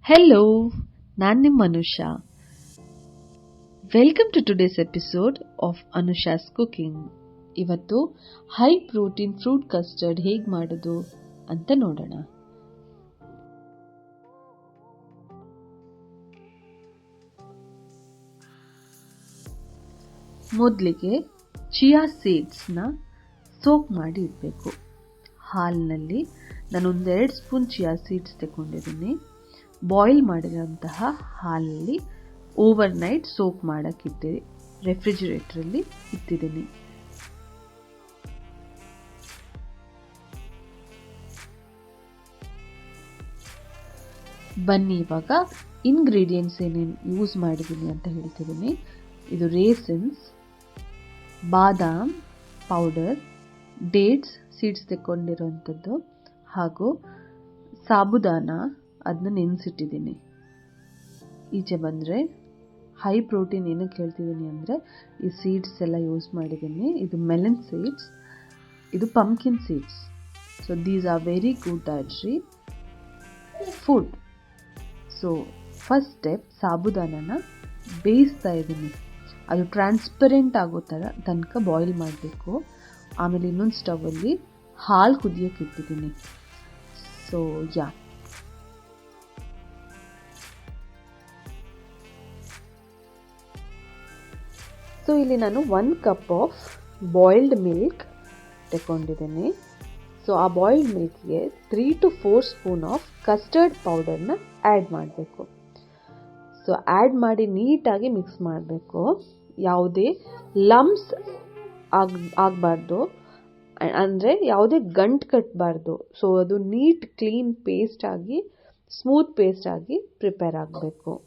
Hello, ನಾನು ನಿಮ್ಮ Anusha. Welcome to today's episode of Anusha's cooking. ಇವತ್ತು ಹೈ ಪ್ರೋಟೀನ್ ಫ್ರೂಟ್ ಕಸ್ಟರ್ಡ್ ಹೇಗೆ ಮಾಡೋದು ಅಂತ ನೋಡೋಣ. ಮೊದಲಿಗೆ ಚಿಯಾ ಸೀಡ್ಸ್ನ ಸೋಕ್ ಮಾಡಿ ಇಡಬೇಕು. ಹಾಲಿನಲ್ಲಿ ನಾನು 2 ಸ್ಪೂನ್ ಚಿಯಾ ಸೀಡ್ಸ್ ತಗೊಂಡಿದ್ದೀನಿ. ಬಾಯ್ಲ್ ಮಾಡಿರೋಂತಹ ಹಾಲಲ್ಲಿ ಓವರ್ ನೈಟ್ ಸೋಕ್ ಮಾಡೋಕ್ಕಿಟ್ಟು ರೆಫ್ರಿಜಿರೇಟರಲ್ಲಿ ಇಟ್ಟಿದ್ದೀನಿ. ಬನ್ನಿ ಇವಾಗ ಇಂಗ್ರೀಡಿಯೆಂಟ್ಸ್ ಏನೇನು ಯೂಸ್ ಮಾಡಿದ್ದೀನಿ ಅಂತ ಹೇಳ್ತಿದ್ದೀನಿ. ಇದು ರೇಸಿನ್ಸ್, ಬಾದಾಮ್ ಪೌಡರ್, ಡೇಟ್ಸ್ ಸೀಡ್ಸ್ ತೆಕ್ಕೊಂಡಿರೋಂಥದ್ದು, ಹಾಗೂ ಸಾಬುದಾನ ಅದನ್ನ ನೆನೆಸಿಟ್ಟಿದ್ದೀನಿ. ಈಚೆ ಬಂದರೆ ಹೈ ಪ್ರೋಟೀನ್ ಏನಕ್ಕೆ ಹೇಳ್ತಿದ್ದೀನಿ ಅಂದರೆ ಈ ಸೀಡ್ಸ್ ಎಲ್ಲ ಯೂಸ್ ಮಾಡಿದ್ದೀನಿ. ಇದು ಮೆಲನ್ ಸೀಡ್ಸ್, ಇದು pumpkin seeds. So these are very good dietary food. So first step, ಸಾಬುದಾನನ ಬೇಯಿಸ್ತಾ ಇದ್ದೀನಿ. ಅದು ಟ್ರಾನ್ಸ್ಪರೆಂಟ್ ಆಗೋ ತನಕ ಬಾಯ್ಲ್ ಮಾಡಬೇಕು. ಆಮೇಲೆ ಇನ್ನೊಂದು ಸ್ಟವಲ್ಲಿ ಹಾಲು ಕುದಿಯೋಕೆ ಇಟ್ಟಿದ್ದೀನಿ. ಸೊ ಸೊ ಇಲ್ಲಿ ನಾನು 1 ಕಪ್ ಆಫ್ ಬಾಯ್ಲ್ಡ್ ಮಿಲ್ಕ್ ತಗೊಂಡಿದ್ದೀನಿ. ಸೊ ಆ ಬಾಯ್ಲ್ಡ್ ಮಿಲ್ಕ್ಗೆ 3 to 4 ಸ್ಪೂನ್ ಆಫ್ ಕಸ್ಟರ್ಡ್ ಪೌಡರ್ನ ಆ್ಯಡ್ ಮಾಡಬೇಕು. ಸೊ ಆ್ಯಡ್ ಮಾಡಿ ನೀಟಾಗಿ ಮಿಕ್ಸ್ ಮಾಡಬೇಕು. ಯಾವುದೇ ಲಮ್ಸ್ ಆಗಬಾರ್ದು, ಅಂದರೆ ಯಾವುದೇ ಗಂಟು ಕಟ್ಟಬಾರ್ದು. ಸೊ ಅದು ನೀಟ್ ಕ್ಲೀನ್ ಪೇಸ್ಟ್ ಆಗಿ, ಸ್ಮೂತ್ ಪೇಸ್ಟ್ ಆಗಿ ಪ್ರಿಪೇರ್ ಆಗಬೇಕು.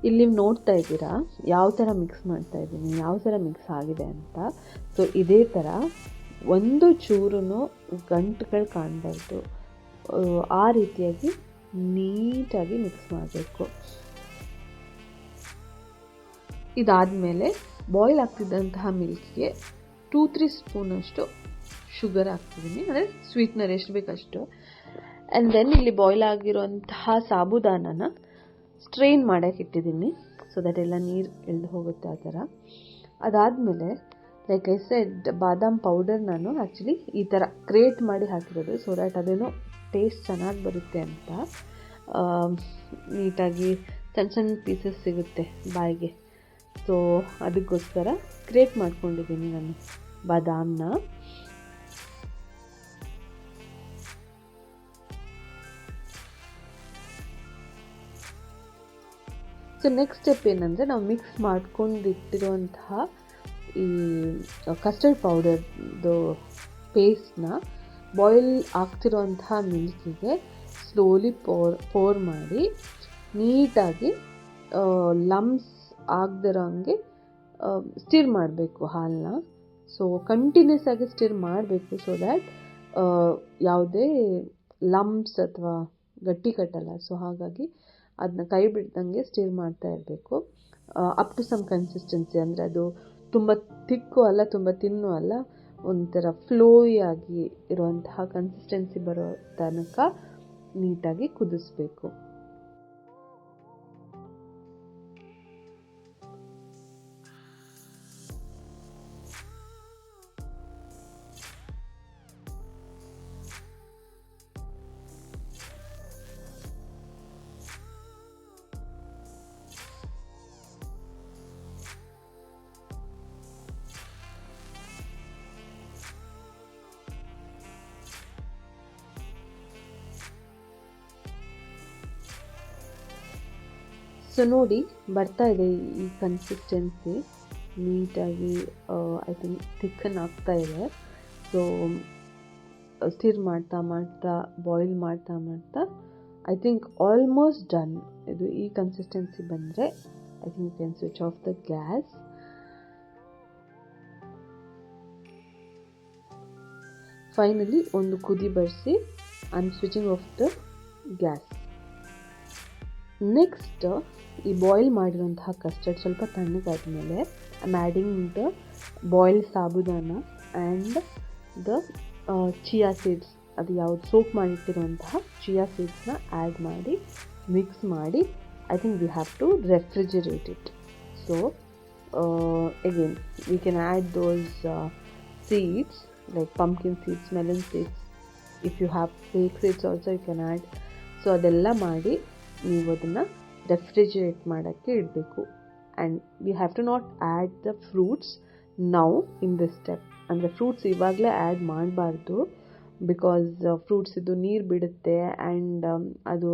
ಇಲ್ಲಿ ನೋಡ್ತಾ ಇದ್ದೀರಾ ಯಾವ ಥರ ಮಿಕ್ಸ್ ಮಾಡ್ತಾ ಇದ್ದೀನಿ, ಯಾವ ಥರ ಮಿಕ್ಸ್ ಆಗಿದೆ ಅಂತ. ಸೊ ಇದೇ ಥರ ಒಂದು ಚೂರು ಗಂಟುಗಳು ಕಾಣಬಾರ್ದು, ಆ ರೀತಿಯಾಗಿ ನೀಟಾಗಿ ಮಿಕ್ಸ್ ಮಾಡಬೇಕು. ಇದಾದಮೇಲೆ ಬಾಯ್ಲ್ ಆಗ್ತಿದ್ದಂತಹ ಮಿಲ್ಕ್ಗೆ 2-3 ಸ್ಪೂನಷ್ಟು ಶುಗರ್ ಹಾಕ್ತಿದ್ದೀನಿ, ಅಂದರೆ ಸ್ವೀಟ್ನರ್ ಎಷ್ಟು ಬೇಕಷ್ಟು. ಆ್ಯಂಡ್ ದೆನ್ ಇಲ್ಲಿ ಬಾಯ್ಲ್ ಆಗಿರುವಂತಹ ಸಾಬುದಾನನ ಸ್ಟ್ರೈನ್ ಮಾಡೋಕೆ ಇಟ್ಟಿದ್ದೀನಿ. ಸೊ ದಟ್ ಎಲ್ಲ ನೀರು ಎಳ್ದು ಹೋಗುತ್ತೆ ಆ ಥರ. ಅದಾದಮೇಲೆ like I said, badam powder ನಾನು ಆ್ಯಕ್ಚುಲಿ ಈ ಥರ ಕ್ರಿಯೇಟ್ ಮಾಡಿ ಹಾಕಿರೋದು, ಸೊ ದ್ಯಾಟ್ ಅದೇನೋ ಟೇಸ್ಟ್ ಚೆನ್ನಾಗಿ ಬರುತ್ತೆ ಅಂತ. ನೀಟಾಗಿ ಸಣ್ಣ ಸಣ್ಣ ಪೀಸಸ್ ಸಿಗುತ್ತೆ ಬಾಯಿಗೆ. ಸೊ ಅದಕ್ಕೋಸ್ಕರ ಕ್ರಿಯೇಟ್ ಮಾಡ್ಕೊಂಡಿದ್ದೀನಿ ನಾನು ಬಾದಾಮನ್ನ. ಸೊ ನೆಕ್ಸ್ಟ್ ಸ್ಟೆಪ್ ಏನಂದರೆ, ನಾವು ಮಿಕ್ಸ್ ಮಾಡ್ಕೊಂಡಿಟ್ಟಿರುವಂತಹ ಈ ಕಸ್ಟರ್ಡ್ ಪೌಡರ್ದು ಪೇಸ್ಟ್ನ ಬಾಯ್ಲ್ ಆಗ್ತಿರುವಂತಹ ಮಿಲ್ಕಿಗೆ ಸ್ಲೋಲಿ ಪೋರ್ ಮಾಡಿ ನೀಟಾಗಿ ಲಮ್ಸ್ ಆಗದಿರೋ ಹಂಗೆ ಸ್ಟಿರ್ ಮಾಡಬೇಕು ಹಾಲನ್ನ. ಸೊ ಕಂಟಿನ್ಯೂಸ್ ಆಗಿ ಸ್ಟಿರ್ ಮಾಡಬೇಕು, ಸೊ ದ್ಯಾಟ್ ಯಾವುದೇ ಲಮ್ಸ್ ಅಥವಾ ಗಟ್ಟಿ ಕಟ್ಟಲ್ಲ. ಸೊ ಹಾಗಾಗಿ ಅದನ್ನ ಕೈ ಬಿಡ್ದಂಗೆ ಸ್ಟಿರ್ ಮಾಡ್ತಾ ಇರಬೇಕು ಅಪ್ ಟು ಸಮ್ ಕನ್ಸಿಸ್ಟೆನ್ಸಿ. ಅಂದರೆ ಅದು ತುಂಬ ಥಿಕ್ಕು ಅಲ್ಲ, ತುಂಬ ತಿನ್ನು ಅಲ್ಲ, ಒಂಥರ ಫ್ಲೋಯಿ ಆಗಿ ಇರುವಂತಹ ಕನ್ಸಿಸ್ಟೆನ್ಸಿ ಬರೋ ತನಕ ನೀಟಾಗಿ ಕುದಿಸ್ಬೇಕು. ಸೊ ನೋಡಿ, ಬರ್ತಾ ಇದೆ ಈ ಕನ್ಸಿಸ್ಟೆನ್ಸಿ ನೀಟಾಗಿ. ಐ ಥಿಂಕ್ ಥಿಕ್ಕನ್ ಆಗ್ತಾ ಇದೆ. ಸೊ ಸ್ಟಿರ್ ಮಾಡ್ತಾ ಮಾಡ್ತಾ ಬಾಯ್ಲ್ ಮಾಡ್ತಾ ಮಾಡ್ತಾ ಐ ಥಿಂಕ್ ಆಲ್ಮೋಸ್ಟ್ ಡನ್. ಇದು ಈ ಕನ್ಸಿಸ್ಟೆನ್ಸಿ ಬಂದರೆ I think you can switch off the gas. Finally ಒಂದು ಕುದಿ ಬರ್ಸಿ I'm switching off the gas. Next ಈ ಬಾಯ್ಲ್ ಮಾಡಿರೋಂತಹ ಕಸ್ಟರ್ಡ್ ಸ್ವಲ್ಪ ತಣ್ಣಗಾದ್ಮೇಲೆ I'm adding the boiled sabudana and the chia seeds, ಅದು ಯಾವ್ದು soak ಮಾಡಿಟ್ಟಿರುವಂತಹ chia ಸೀಡ್ಸ್ನ add ಮಾಡಿ ಮಿಕ್ಸ್ ಮಾಡಿ I think we have to refrigerate it. So again we can add those seeds like pumpkin seeds, melon seeds. If you have fake seeds also you can add. So ಅದೆಲ್ಲ ಮಾಡಿ ನೀವು ಅದನ್ನು refrigerate ಮಾಡೋಕ್ಕೆ ಇಡಬೇಕು. And we have to not add the fruits now in this step. ಅಂದರೆ fruits ಇವಾಗಲೇ add ಮಾಡಬಾರ್ದು, because fruits ಇದು ನೀರು ಬಿಡುತ್ತೆ ಆ್ಯಂಡ್ ಅದು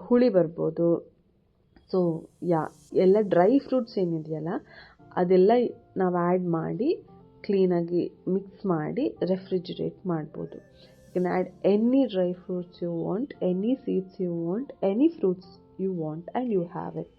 ಹುಳಿ ಬರ್ಬೋದು. ಸೊ ಎಲ್ಲ ಡ್ರೈ ಫ್ರೂಟ್ಸ್ ಏನಿದೆಯಲ್ಲ ಅದೆಲ್ಲ ನಾವು ಆ್ಯಡ್ ಮಾಡಿ ಕ್ಲೀನಾಗಿ ಮಿಕ್ಸ್ ಮಾಡಿ ರೆಫ್ರಿಜರೇಟ್ ಮಾಡ್ಬೋದು. You can add any dry fruits you want, any seeds you want, any fruits you want, and you have it.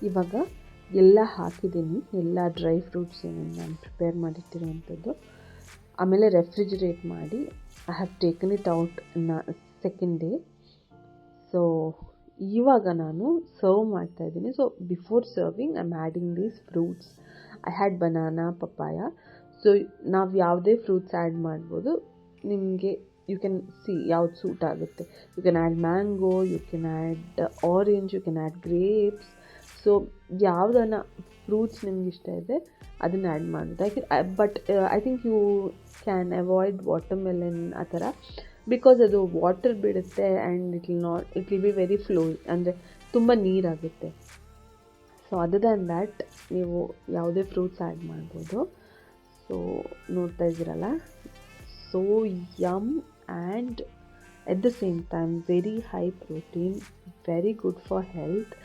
ಇವಾಗ ಎಲ್ಲ ಹಾಕಿದ್ದೀನಿ, ಎಲ್ಲ ಡ್ರೈ ಫ್ರೂಟ್ಸ್ ಏನೇನು ನಾನು ಪ್ರಿಪೇರ್ ಮಾಡಿಟ್ಟಿರೋವಂಥದ್ದು. ಆಮೇಲೆ ರೆಫ್ರಿಜರೇಟ್ ಮಾಡಿ I have taken it out second day. So ಇವಾಗ ನಾನು ಸರ್ವ್ ಮಾಡ್ತಾಯಿದ್ದೀನಿ. So before serving I am adding these fruits. I had banana, papaya. So ನಾವು ಯಾವುದೇ ಫ್ರೂಟ್ಸ್ ಆ್ಯಡ್ ಮಾಡ್ಬೋದು, ನಿಮಗೆ ಯು ಕ್ಯಾನ್ ಸಿ ಯಾವ್ದು ಸೂಟ್ ಆಗುತ್ತೆ. You can add mango, you can add orange, you can add grapes. So ಯಾವುದನ್ನ fruits ನಿಮ್ಗೆ ಇಷ್ಟ ಇದೆ ಅದನ್ನು ಆ್ಯಡ್ ಮಾಡೋದು. But I think you can avoid watermelon ಆ ಥರ, ಬಿಕಾಸ್ ಅದು ವಾಟರ್ ಬಿಡುತ್ತೆ and it will be very flow, ಅಂದರೆ ತುಂಬ ನೀರಾಗುತ್ತೆ. ಸೊ ಅದರ್ ದ್ಯಾನ್ ದ್ಯಾಟ್ ನೀವು ಯಾವುದೇ ಫ್ರೂಟ್ಸ್ ಆ್ಯಡ್ ಮಾಡ್ಬೋದು. ಸೊ ನೋಡ್ತಾ ಇದ್ದೀರಲ್ಲ, so yum and at the same time very high protein, very good for health.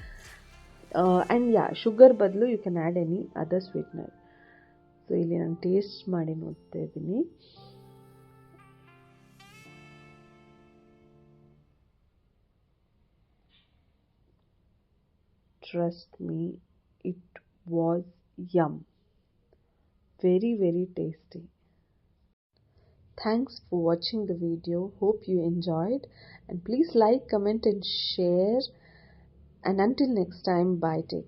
And sugar ಬದಲು you can add any other sweetener. So ಇಲ್ಲಿ ನಾನು ಟೇಸ್ಟ್ ಮಾಡಿ ನೋಡ್ತಾ ಇದ್ದೀನಿ. Trust me, it was yum. Very, very tasty. Thanks for watching the video. Hope you enjoyed. And please like, comment and share. And until next time, bye. Take care.